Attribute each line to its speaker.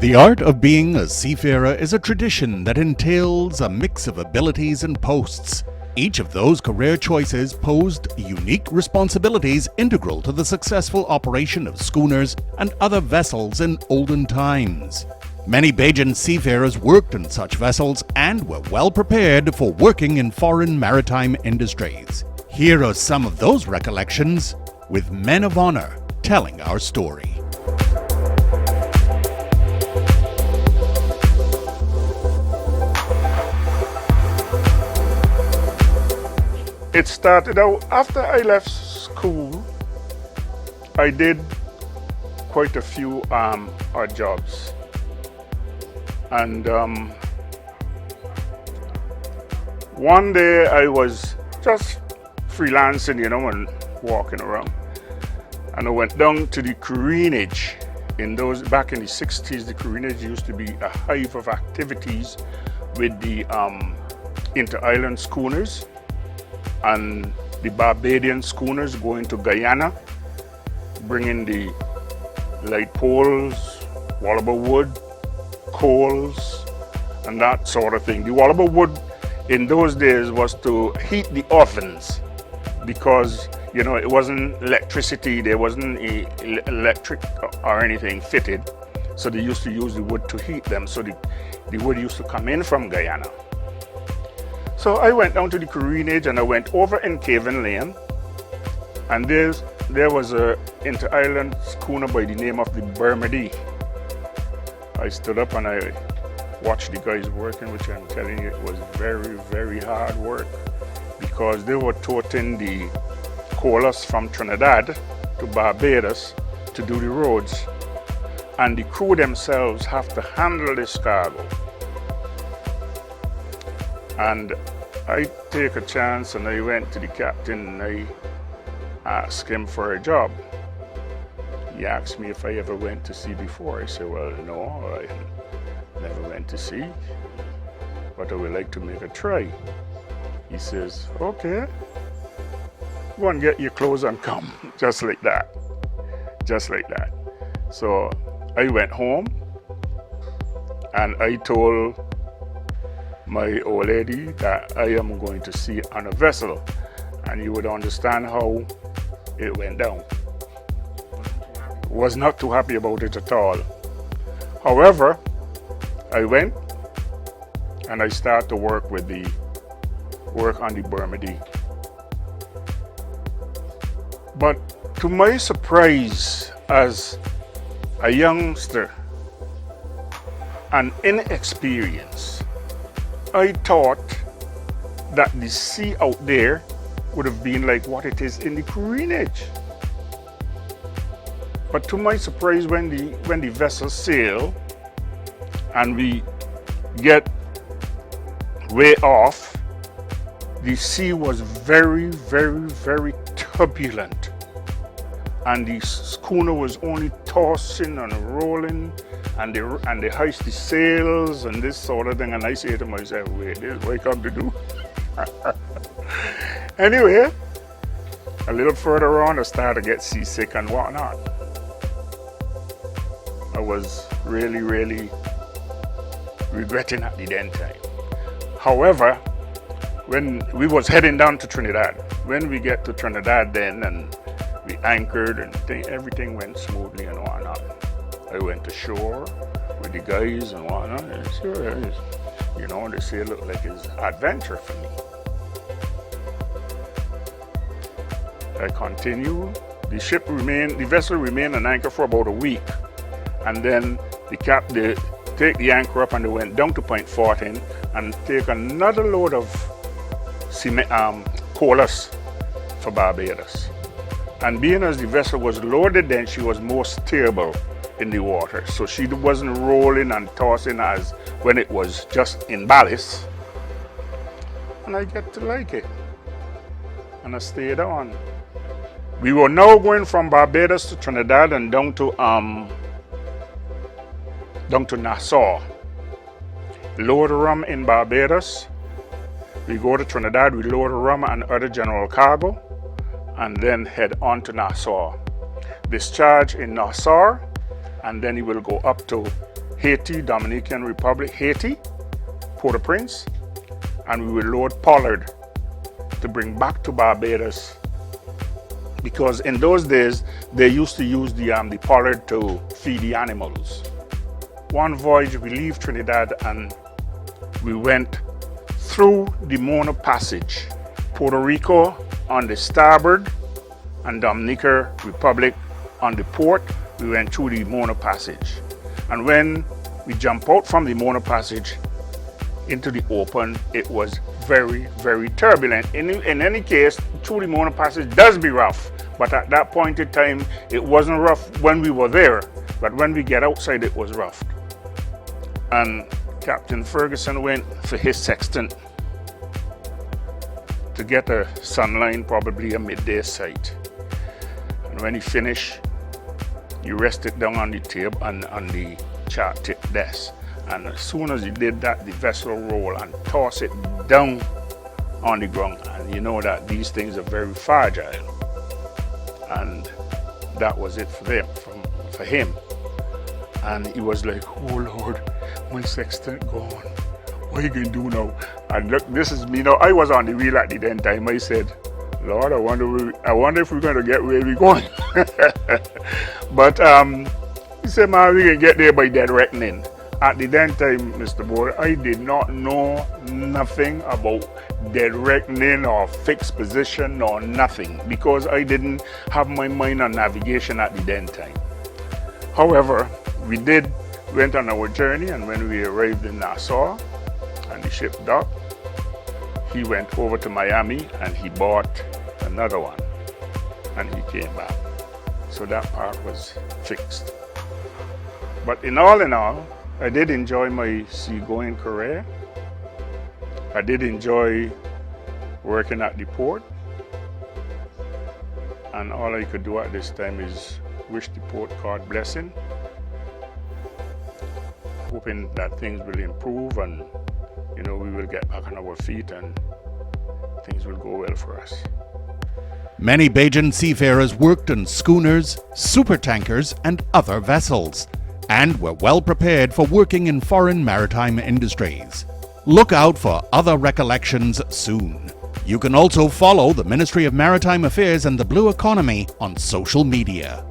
Speaker 1: The art of being a seafarer is a tradition that entails a mix of abilities and posts. Each of those career choices posed unique responsibilities integral to the successful operation of schooners and other vessels in olden times. Many Bajan seafarers worked in such vessels and were well prepared for working in foreign maritime industries. Here are some of those recollections, with men of honor telling our story.
Speaker 2: It started out after I left school. I did quite a few odd jobs, and one day I was just freelancing, and walking around, and I went down to the careenage. Back in the 60s, the careenage used to be a hive of activities with the inter-island schooners and the Barbadian schooners going to Guyana, bringing the light poles, Wallaby wood, coals, and that sort of thing. The Wallaby wood in those days was to heat the ovens because, it wasn't electricity, there wasn't electric or anything fitted, so they used to use the wood to heat them. So the wood used to come in from Guyana. So I went down to the careenage and I went over in Caven Lane, and there was a inter-island schooner by the name of the Bermudy. I stood up and I watched the guys working, which I'm telling you, it was very, very hard work, because they were toting the coalers from Trinidad to Barbados to do the roads, and the crew themselves have to handle this cargo. And I take a chance and I went to the captain and I asked him for a job. He asked me if I ever went to sea before. I said, well, no, I never went to sea, but I would like to make a try. He says, okay, go and get your clothes and come. Just like that. Just like that. So I went home and I told my old lady that I am going to sea on a vessel, and you would understand how it went down. Was not too happy about it at all. However, I went and I started to work on the Bermudy. But to my surprise, as a youngster and inexperienced, I thought that the sea out there would have been like what it is in the careenage. But to my surprise, when the vessel sail and we get way off, the sea was very, very, very turbulent, and the schooner was only tossing and rolling, and they hoist the sails and this sort of thing. And I say to myself, wait, this is what I come to do. Anyway, a little further on, I started to get seasick and whatnot. I was really, really regretting at the then time. However, when we was heading down to Trinidad, when we get to Trinidad then, and we anchored and everything went smoothly and whatnot, I went to shore with the guys and whatnot, and sure, they say it looked like it's adventure for me. I continue. The vessel remained on anchor for about a week, and then they take the anchor up and they went down to Point 14 and take another load of coalers for Barbados. And being as the vessel was loaded, then she was more stable in the water, so she wasn't rolling and tossing as when it was just in ballast. And I get to like it, and I stayed on. We were now going from Barbados to Trinidad and down to Nassau. Load rum in Barbados. We go to Trinidad, we load rum and other general cargo, and then head on to Nassau. Discharge in Nassau, and then he will go up to Haiti, Dominican Republic, Haiti, Port-au-Prince, and we would load pollard to bring back to Barbados, because in those days they used to use the pollard to feed the animals. One voyage we leave Trinidad and we went through the Mona Passage, Puerto Rico on the starboard and Dominican Republic on the port. We went through the Mona Passage, and when we jump out from the Mona Passage into the open, it was very, very turbulent. In any case, through the Mona Passage does be rough, but at that point in time, it wasn't rough when we were there, but when we get outside, it was rough. And Captain Ferguson went for his sextant to get a sunline, probably a midday sight. And when he finished, he rested down on the table and on the chart tip desk. And as soon as he did that, the vessel rolled and tossed it down on the ground. And you know that these things are very fragile. And that was it for them, for him. And he was like, oh Lord, my sextant gone. What are you going to do now? And look, this is me now. I was on the wheel at the then time. I said, Lord, I wonder if we're going to get where we're going. But he said, man, we can get there by dead reckoning. At the then time, Mr. Board, I did not know nothing about dead reckoning or fixed position or nothing, because I didn't have my mind on navigation at the then time. However, we went on our journey, and when we arrived in Nassau and the ship docked, he went over to Miami and he bought another one and he came back. So that part was fixed. But in all, I did enjoy my seagoing career. I did enjoy working at the port. And all I could do at this time is wish the port God blessing, hoping that things will improve and we will get back on our feet and things will go well for us.
Speaker 1: Many Bajan seafarers worked on schooners, supertankers, and other vessels, and were well prepared for working in foreign maritime industries. Look out for other recollections soon. You can also follow the Ministry of Maritime Affairs and the Blue Economy on social media.